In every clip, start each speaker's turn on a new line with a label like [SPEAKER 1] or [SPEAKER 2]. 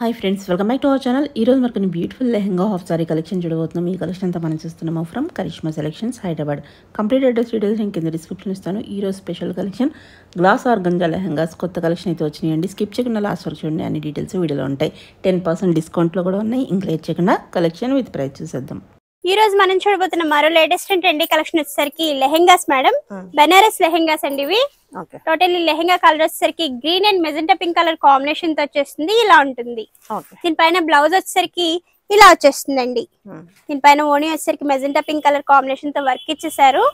[SPEAKER 1] Hi friends, welcome back to our channel. ఈ రోజు మనకు beautiful lehenga half sari collection చూడబోతున్నాం. ఈ కలెక్షన్ అంతా మనం చూస్తున్నాము from Karishma selections Hyderabad. Complete address details నేను కింద డిస్క్రిప్షన్ ఇస్తాను. ఈ రోజు special collection glass organza lehengas కొత్త కలెక్షన్ అయితే వచ్చినాయండి. స్కిప్ చేయకుండా లాస్ట్ వరకు చూడండి, అన్ని డీటెయిల్స్ వీడియోలో ఉంటాయి. 10% డిస్కౌంట్లో కూడా ఉన్నాయి. ఇంకా లేట్ చేయకుండా కలెక్షన్ విత్ ప్రైస్ చూసేద్దాం.
[SPEAKER 2] ఈ రోజు మనం చూడబోతున్న మరో లేటెస్ట్ అండ్ ట్రెండీ కలెక్షన్ వచ్చేసరికి లెహెంగాస్ మేడం. బెనారస్ లెహెంగాస్ అండి ఇవి. టోటల్లీ లెహెంగా కలర్ వచ్చేసరికి green and magenta pink colour combination తో వచ్చేస్తుంది. ఇలా ఉంటుంది. దీనిపైన బ్లౌజ్ వచ్చేసరికి ఇలా వచ్చేస్తుందండి. దీనిపైన ఓణి వచ్చేసరికి మెజెంటా పింక్ కలర్ కాంబినేషన్ తో వర్క్ ఇచ్చేసారు.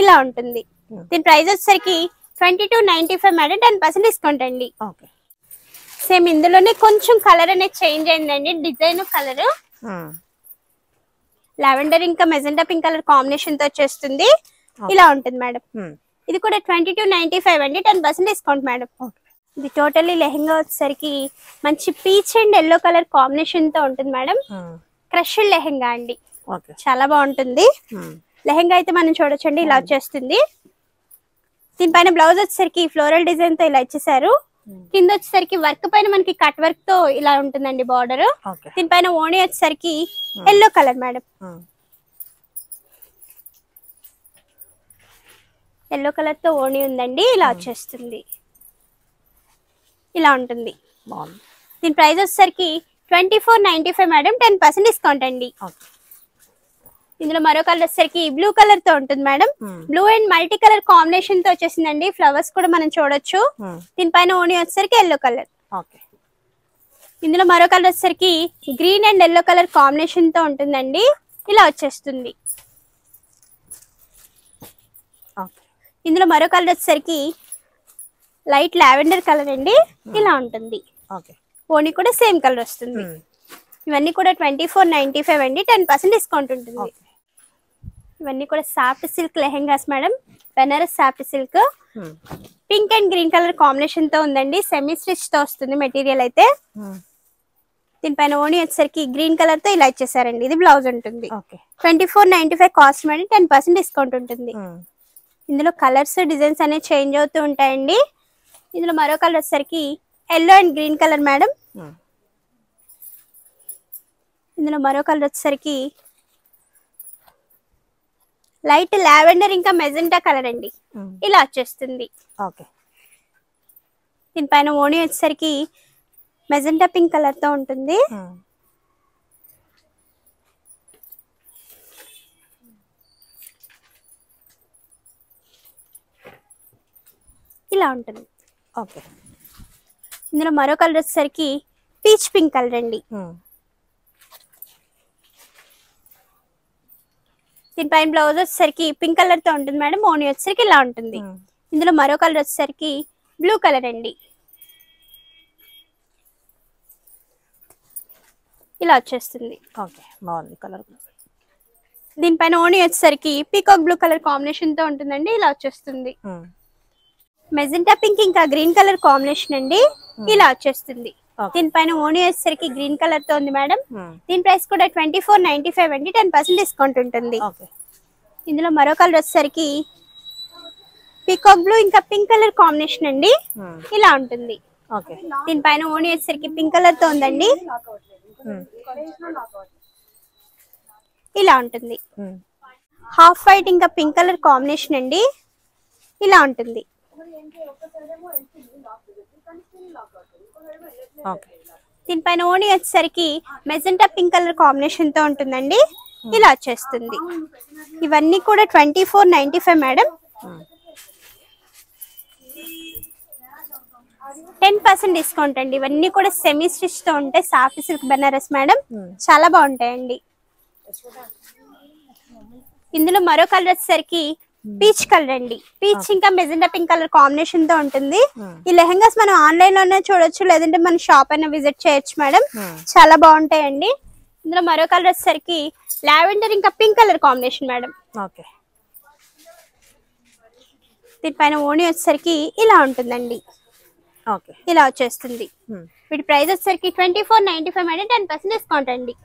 [SPEAKER 2] ఇలా ఉంటుంది. దీని ప్రైస్ వచ్చేసరికి 2295 మేడం. 10% డిస్కౌంట్ అండి. సేమ్ ఇందులోనే కొంచెం కలర్ అనేది చేంజ్ అయిందండి. డిజైన్ కలర్ లావెండర్ ఇంకా మెజెంటా పింక్ కలర్ కాంబినేషన్ తో వచ్చేస్తుంది. ఇలా ఉంటుంది మేడం. ఇది కూడా 2295 అండి. 10% డిస్కౌంట్ మేడం. ఇది టోటల్లీ లెహంగా వచ్చేసరికి మంచి peach and yellow colour combination తో ఉంటుంది మేడం. క్రష్ లెహంగా అండి, చాలా బాగుంటుంది. లెహంగా అయితే మనం చూడొచ్చండి, ఇలా వచ్చేస్తుంది. దీనిపైన బ్లౌజ్ వచ్చేసరికి ఫ్లోరల్ డిజైన్ తో ఇలా ఇచ్చేసారు. కింద వచ్చేసరికి వర్క్ పైన మనకి కట్ వర్క్ తో ఇలా ఉంటుందండి బార్డర్. దీనిపైన ఓణి వచ్చేసరికి yellow colour madam. Yellow colour తో ఓణి ఉందండి. ఇలా వచ్చేస్తుంది. ఇలా ఉంటుంది. దీని ప్రైస్ వచ్చేసరికి 2495 మేడం. 10% డిస్కౌంట్ అండి. ఇందులో మరో కలర్ వచ్చేసరికి బ్లూ కలర్ తో ఉంటుంది madam. Blue and multi colour combination తో వచ్చేసిందండి. ఫ్లవర్స్ కూడా మనం చూడొచ్చు. దీనిపైన ఓణి వచ్చేసరికి ఎల్లో కలర్. ఇందులో మరో కలర్ వచ్చేసరికి green and yellow colour combination తో ఉంటుందండి. ఇలా వచ్చేస్తుంది. ఇందులో మరో కలర్ వచ్చేసరికి లైట్ లావెండర్ కలర్ అండి. ఇలా ఉంటుంది. ఓణి కూడా సేమ్ కలర్ వస్తుంది. ఇవన్నీ కూడా 2495 అండి. 10% డిస్కౌంట్ ఉంటుంది. ఇవన్నీ కూడా soft silk lehengas madam. Banaras soft silk pink and green colour combination తో ఉందండి. సెమీ స్టిచ్ తో వస్తుంది మెటీరియల్ అయితే. దీనిపైన ఓణి వచ్చేసరికి గ్రీన్ కలర్ తో ఇలా ఇచ్చేసారండి. ఇది బ్లౌజ్ ఉంటుంది. 2495 కాస్ట్ మేడం. 10% డిస్కౌంట్ ఉంటుంది. ఇందులో కలర్స్ డిజైన్స్ అనేవి చేంజ్ అవుతూ ఉంటాయండి. ఇందులో మరో కలర్ వచ్చేసరికి yellow and green colour madam. ఇందులో మరో కలర్ వచ్చేసరికి లైట్ లావెండర్ ఇంకా మెజెంటా కలర్ అండి. ఇలా వచ్చేస్తుంది. దీనిపైన ఓణి వచ్చేసరికి మెజెంటా పింక్ కలర్ తో ఉంటుంది. ఇలా ఉంటుంది. ఇందులో మరో కలర్ వచ్చేసరికి పీచ్ పింక్ కలర్ అండి. దీనిపైన బ్లౌజ్ వచ్చేసరికి పింక్ కలర్ తో ఉంటుంది మేడం. ఓణి వచ్చేసరికి ఇలా ఉంటుంది. ఇందులో మరో కలర్ వచ్చేసరికి బ్లూ కలర్ అండి. ఇలా వచ్చేస్తుంది. దీనిపైన ఓణి వచ్చేసరికి పీకాక్ బ్లూ కలర్ కాంబినేషన్ తో ఉంటుందండి. ఇలా వచ్చేస్తుంది. మెజెంటా పింక్ ఇంకా గ్రీన్ కలర్ కాంబినేషన్ అండి. ఇలా వచ్చేస్తుంది. దీనిపైన ఓణి వచ్చేసరికి గ్రీన్ కలర్ తో ఉంది మేడం. దీని ప్రైస్ కూడా 2495 అండి. 10% డిస్కౌంట్ ఉంటుంది. ఇందులో మరో కలర్ వచ్చేసరికి పీకాక్ బ్లూ ఇంకా పింక్ కలర్ కాంబినేషన్ అండి. ఇలా ఉంటుంది. దీనిపైన ఓణి వచ్చేసరికి పింక్ కలర్ తో ఉందండి. ఇలా ఉంటుంది. హాఫ్ వైట్ ఇంకా పింక్ కలర్ కాంబినేషన్ అండి. ఇలా ఉంటుంది. దీనిపైన ఓణి వచ్చేసరికి మెజెంటా పింక్ కలర్ కాంబినేషన్ తో ఉంటుందండి. ఇలా వచ్చేస్తుంది. ఇవన్నీ కూడా 2495 మేడం. 10% డిస్కౌంట్ అండి. ఇవన్నీ కూడా సెమీ స్టిచ్ తో ఉంటాయి. Soft silk Banaras madam. చాలా బాగుంటాయండి. ఇందులో మరో కలర్ వచ్చేసరికి పీచ్ కలర్ అండి. పీచ్ ఇంకా మెజెంటా పింక్ కలర్ కాంబినేషన్ తో ఉంటుంది. ఈ లెహంగాస్ మనం ఆన్లైన్ లోనే చూడొచ్చు, లేదంటే మన షాప్ అయినా విజిట్ చేయొచ్చు మేడం. చాలా బాగుంటాయండి. ఇందులో మరో కలర్ వచ్చేసరికి లావెండర్ ఇంకా పింక్ కలర్ కాంబినేషన్ మేడం. దీనిపైన ఓణి వచ్చేసరికి ఇలా ఉంటుందండి. ఇలా వచ్చేస్తుంది. వీటి ప్రైస్ వచ్చేసరికి 2495 మేడం. 10% డిస్కౌంట్ అండి.